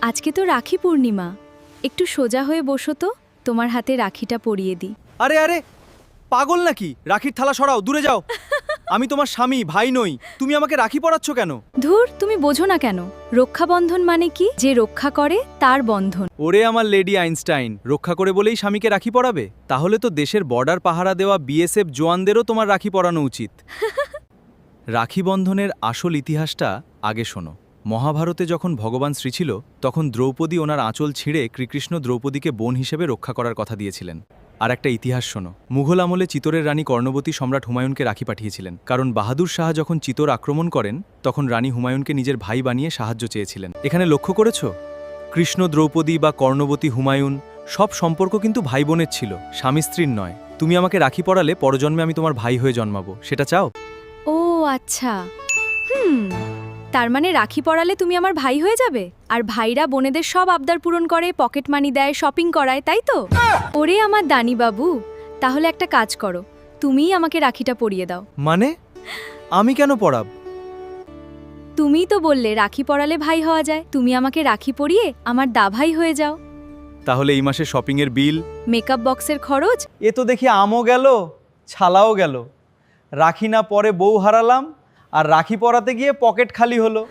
আজকে তো রাখি পূর্ণিমা, একটু সোজা হয়ে বসো তো, তোমার হাতে রাখিটা পরিয়ে দিই। আরে আরে, পাগল নাকি? রাখির থালা সরাও, দূরে যাও। আমি তোমার স্বামী, ভাই নই। তুমি আমাকে রাখি পরাচ্ছ কেন? ধুর, তুমি বোঝো না কেন? রক্ষাবন্ধন মানে কি? যে রক্ষা করে তার বন্ধন। ওরে আমার লেডি আইনস্টাইন, রক্ষা করে বলেই স্বামীকে রাখি পরাবে? তাহলে তো দেশের বর্ডার পাহারা দেওয়া বিএসএফ জওয়ানদেরও তোমার রাখি পরানো উচিত। রাখি বন্ধনের আসল ইতিহাসটা আগে শোনো। মহাভারতে যখন ভগবান শ্রী ছিল, তখন দ্রৌপদী ওনার আঁচল ছিঁড়ে শ্রীকৃষ্ণ দ্রৌপদীকে বোন হিসেবে রক্ষা করার কথা দিয়েছিলেন। আর একটা ইতিহাস শোনো, মুঘল আমলে চিতোরের রানী কর্ণবতী সম্রাট হুমায়ুনকে রাখি পাঠিয়েছিলেন, কারণ বাহাদুর শাহ যখন চিতোর আক্রমণ করেন তখন রানী হুমায়ুনকে নিজের ভাই বানিয়ে সাহায্য চেয়েছিলেন। এখানে লক্ষ্য করেছ, কৃষ্ণ দ্রৌপদী বা কর্ণবতী হুমায়ুন সব সম্পর্ক কিন্তু ভাই বোনের ছিল, স্বামী স্ত্রীর নয়। তুমি আমাকে রাখি পরালে পরজন্মে আমি তোমার ভাই হয়ে জন্মাবো, সেটা চাও? ও আচ্ছা, তার মানে রাখি পরালে তুমি আমার ভাই হয়ে যাবে, আর ভাইরা বোনেদের সব আবদার পূরণ করে, পকেট মানি দেয়, শপিং করায়, তাই তো? ওরে আমার দানি বাবু, তাহলে একটা কাজ করো, তুমিই আমাকে রাখিটা পরিয়ে দাও। মানে আমি কেন পরাব? তুমিই তো বললে রাখি পরালে ভাই হওয়া যায়, তুমি আমাকে রাখি পরিয়ে আমার দা ভাই হয়ে যাও। তাহলে এই মাসে শপিংয়ের বিল, মেকআপ বক্সের খরচ। এ তো দেখি আমও গেল, ছালাও গেল। রাখি না পরে বউ হারালাম, আর রাখি পরাতে গিয়ে পকেট খালি হলো।